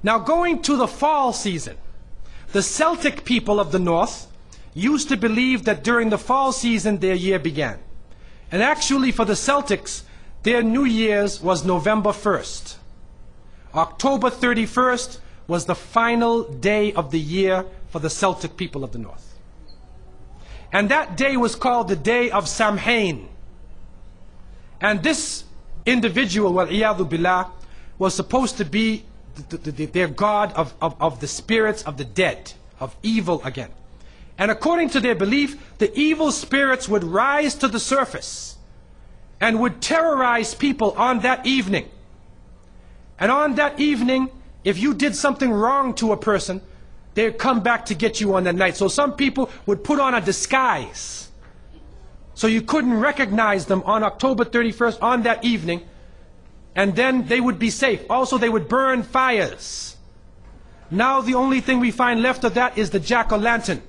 Now, going to the fall season, the Celtic people of the north used to believe that during the fall season their year began. And actually for the Celtics, their New Year's was November 1st. October 31st was the final day of the year for the Celtic people of the north. And that day was called the Day of Samhain. And this individual, wal-iyadhu billah, was supposed to be their god of the spirits of the dead, of evil again. And according to their belief, the evil spirits would rise to the surface and would terrorize people on that evening. And on that evening, if you did something wrong to a person, they'd come back to get you on that night. So some people would put on a disguise, so you couldn't recognize them on October 31st on that evening, and then they would be safe. Also, they would burn fires. Now the only thing we find left of that is the jack-o'-lantern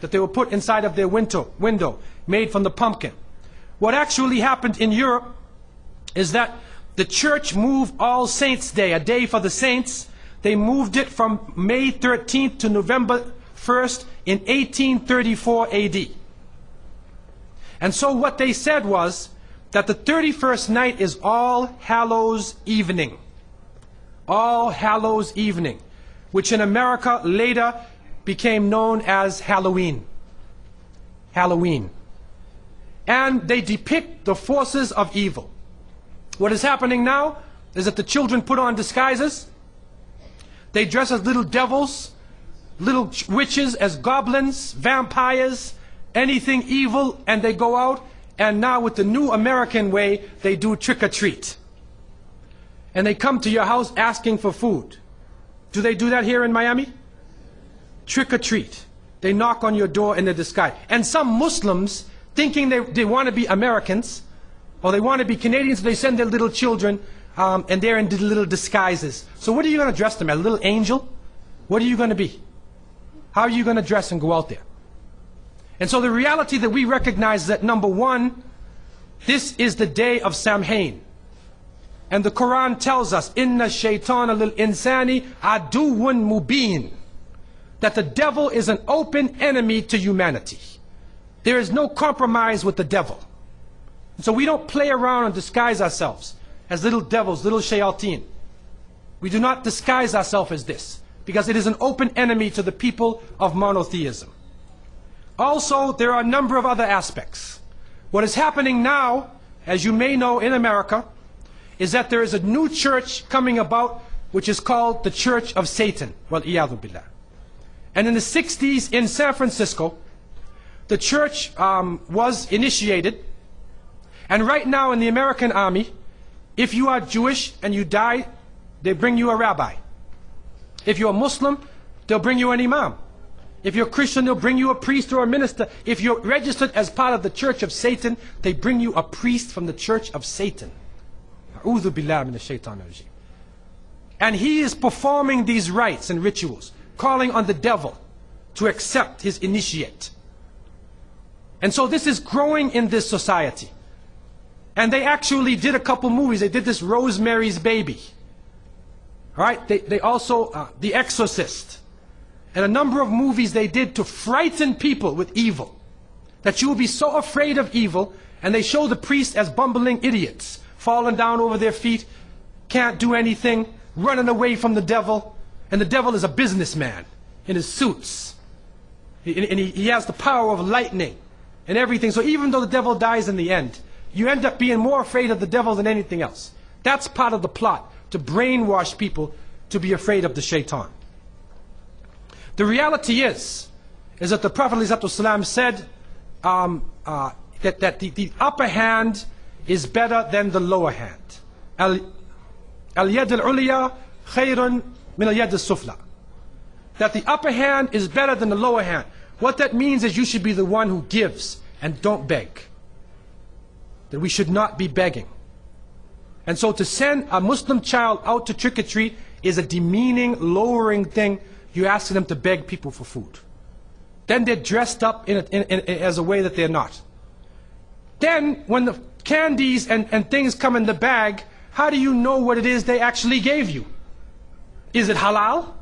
that they will put inside of their window, made from the pumpkin. What actually happened in Europe is that the church moved All Saints' Day, a day for the saints. They moved it from May 13th to November 1st in 1834 AD. And so what they said was that the 31st night is All Hallows Evening. All Hallows Evening, which in America later became known as Halloween. Halloween. And they depict the forces of evil. What is happening now is that the children put on disguises. They dress as little devils, little witches, as goblins, vampires, anything evil, and they go out. And now with the new American way, they do trick-or-treat. And they come to your house asking for food. Do they do that here in Miami? Trick-or-treat. They knock on your door in their disguise. And some Muslims, thinking they want to be Americans, or they want to be Canadians, they send their little children, and they're in little disguises. So what are you going to dress them as? A little angel? What are you going to be? How are you going to dress and go out there? And so the reality that we recognize is that, number one, this is the day of Samhain. And the Quran tells us, Inna shaytana lil insani aduwwun mubin, that the devil is an open enemy to humanity. There is no compromise with the devil. So we don't play around and disguise ourselves as little devils, little shayateen. We do not disguise ourselves as this, because it is an open enemy to the people of monotheism. Also, there are a number of other aspects. What is happening now, as you may know in America, is that there is a new church coming about, which is called the Church of Satan. Wal-iyadhu billah. And in the 60s in San Francisco, the church was initiated. And right now in the American army, if you are Jewish and you die, they bring you a rabbi. If you're a Muslim, they'll bring you an imam. If you're Christian, they'll bring you a priest or a minister. If you're registered as part of the Church of Satan, they bring you a priest from the Church of Satan. A'udhu billahi minash shaitanir rajim. And he is performing these rites and rituals, calling on the devil to accept his initiate. And so this is growing in this society. And they actually did a couple movies. They did this Rosemary's Baby. Right? They also, The Exorcist. And a number of movies they did to frighten people with evil. That you will be so afraid of evil, and they show the priests as bumbling idiots, falling down over their feet, can't do anything, running away from the devil. And the devil is a businessman in his suits. And he has the power of lightning and everything. So even though the devil dies in the end, you end up being more afraid of the devil than anything else. That's part of the plot, to brainwash people to be afraid of the shaitan. The reality is that the Prophet ﷺ said that the upper hand is better than the lower hand. Al-yad al-ulya khayrun min al-yad al-sufla. That the upper hand is better than the lower hand. What that means is you should be the one who gives and don't beg. That we should not be begging. And so to send a Muslim child out to trick-or-treat is a demeaning, lowering thing. You ask them to beg people for food. Then they're dressed up as a way that they're not. Then when the candies and things come in the bag, how do you know what it is they actually gave you? Is it halal?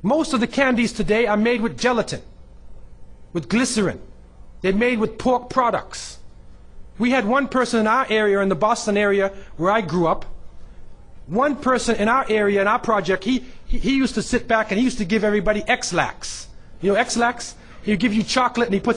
Most of the candies today are made with gelatin, with glycerin. They're made with pork products. We had one person in our area, in the Boston area where I grew up, one person in our area, in our project, he used to sit back and he used to give everybody X-Lax. You know X-Lax? He'd give you chocolate and he put